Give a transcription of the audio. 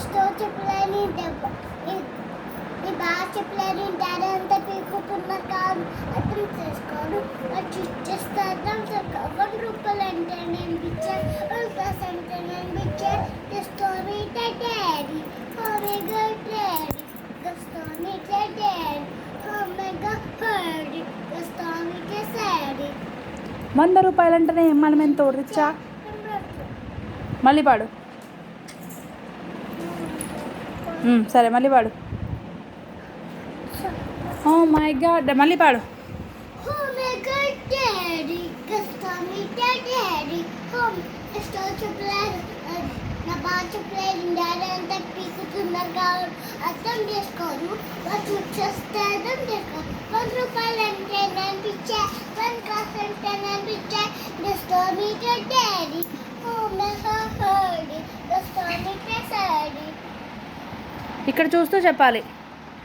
Store చెప్పులని ఈ బాగా చెప్పులని daddy అంతా పీకుతున్న కాదు అర్థం చేసుకోడు చూచేస్తాను ₹1 అంటే నేను పిచ్చాను ₹1 అంటే నేను పిచ్చాను the story daddy oh my god daddy the story daddy oh my god heard the story daddy ₹100 అంటేనే మనం ఎంత రిచ్చా. మళ్ళీ పాడు. సరే మళ్ళీ పాడు. ఓ మై గాడ్ మళ్ళీ పాడు. ఓ మై గాడ్ డాడీ కస్టమీ డాడీ హోమ్ స్టోర్ చెప్పలేదు నా బాగా చెప్పలేదు డాడీ అంతా పీకుతున్నా కాదు అర్థం చేసుకోరు వాళ్ళు చూస్తే అర్థం చేసుకోరు ₹1 అంటే నేను పిచ్చా $1 అంటే నేను పిచ్చా the story daddy oh my god the story daddy ఇక్కడ చూస్తూ చెప్పాలి.